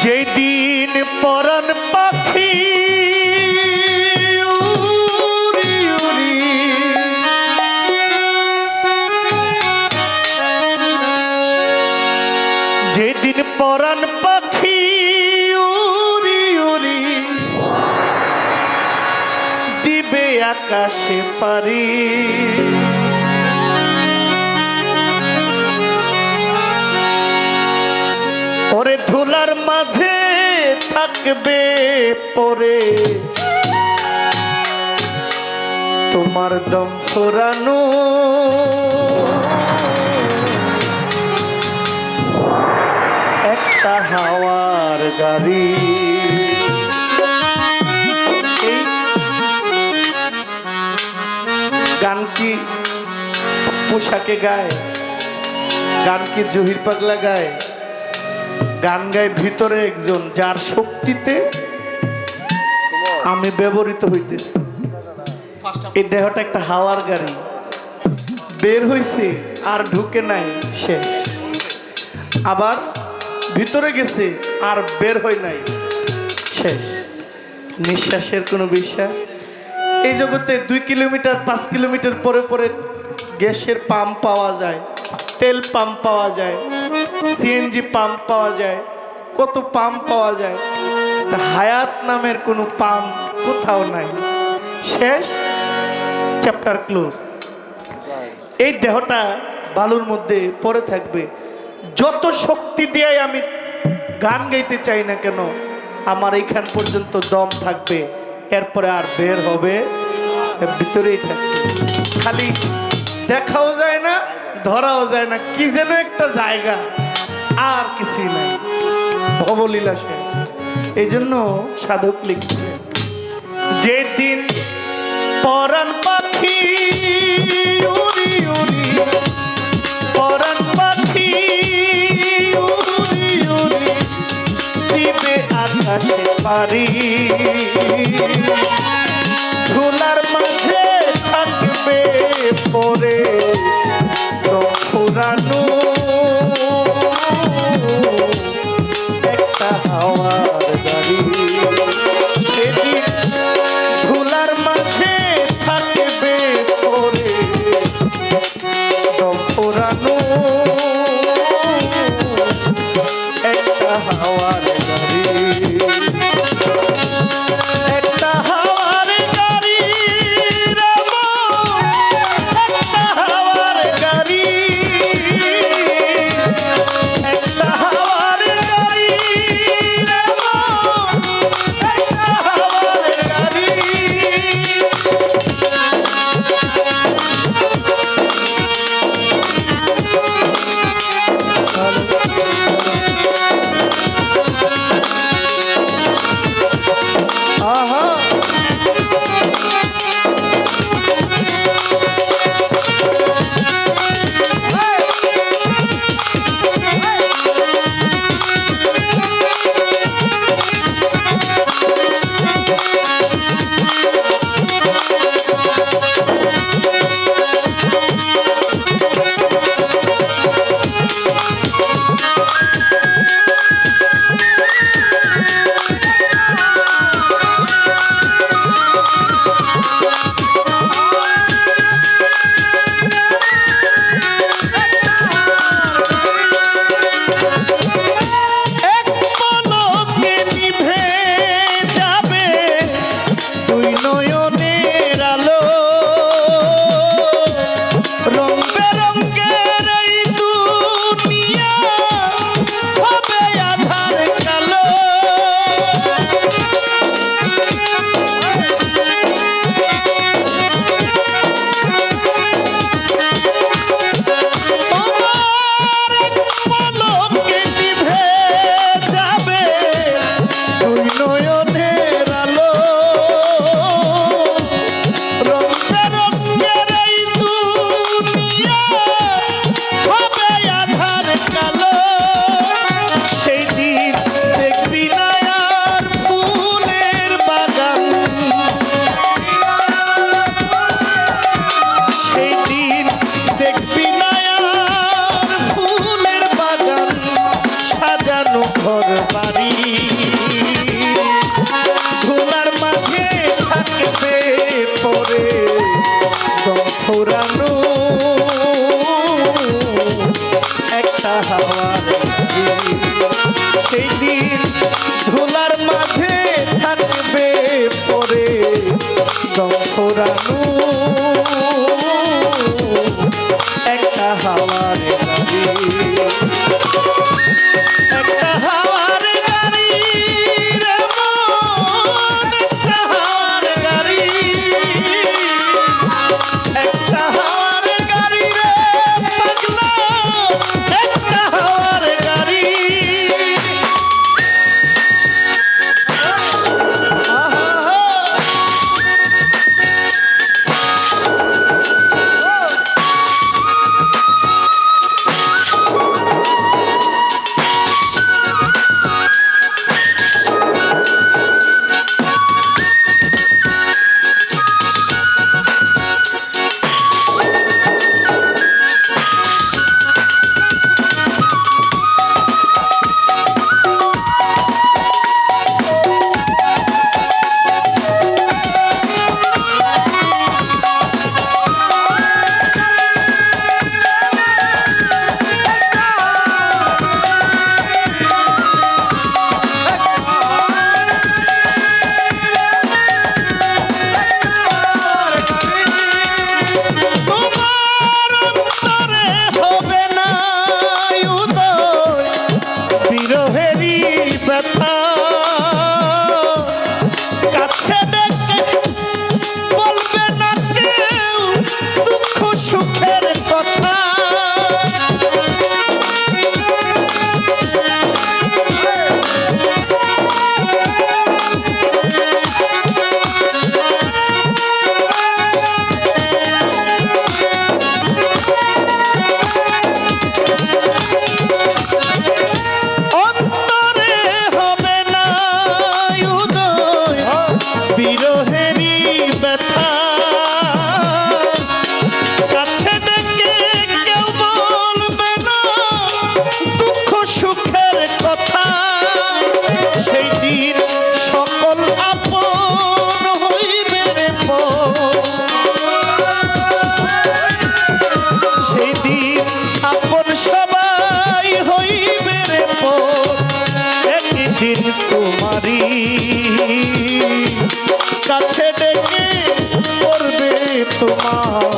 যেদিন পরাণ পাখি উড়ি উড়ি যেদিন পরাণ পাখি উড়ি উড়ি দিবে আকাশে পারি ওরে ধুলার মাঝে থাকবে পরে তোমার দম ফুরানো একটা হাওয়ার গাড়ি। গান কি পোশাকে গায়, গান কি জহির পাগলা গায়, গান গায় ভিতরে একজন যার শক্তিতে আমি ব্যবহৃত হইতেছি। এই দেহটা একটা হাওয়ার গাড়ি, বের হইছে আর ঢুকে নাই শেষ, আবার ভিতরে গেছে আর বের হয় নাই শেষ। নিঃশ্বাসের কোনো বিশ্বাস এই জগতে 2 কিলোমিটার 5 কিলোমিটার পরে পরে গ্যাসের পাম্প পাওয়া যায়, তেল পাম্প পাওয়া যায়, সিএনজি পাম্প পাওয়া যায়, কত পাম্প পাওয়া যায়। হায়াত নামের কোনো পাম্প কোথাও নাই, শেষ, চ্যাপ্টার ক্লোজ। এই দেহটা বালুর মধ্যে পড়ে থাকবে। যত শক্তি দিয়ে আমি গান গাইতে চাই না কেন, আমার এইখান পর্যন্ত দম থাকবে, এরপরে আর বের হবে, ভিতরেই থাকবে। খালি দেখাও যায় না, ধরাও যায় না, কি যেন একটা জায়গা, আর কিছুই নাই, ভবলীলা শেষ। এই জন্য সাধক লিখছে, যেদিন পরাণ পাখি উড়ি উড়ি, পরাণ পাখি উড়ি উড়ি দিবে আকাশে পারি, ধুলার মাঝে থাকবে পরে দম ফুরানো একটা হাওয়ার গাড়ি। সেদিন ধুলার মাঝে থাকবে পরে দম ফুরানো একটা হাওয়ার গাড়ি, একটা হাওয়ার গাড়ি, একটা হাওয়ার গাড়ি, একটা হাওয়ার গাড়ি, ধুলার মাঝে থাকবে পরে দম ফুরানো একটা হাওয়ার গাড়ি। সেই দিন ধুলার মাঝে থাকবে পরে দম ফুরানো একটা হাওয়ার গাড়ি। একটা হাওয়ার গাড়ি রে মন, একটা হাওয়ার গাড়ি, একটা হাওয়ার গাড়ি রে পাগলা, একটা হাওয়ার গাড়ি। আহা তোমারি কাছে ডেকে করবে তোমার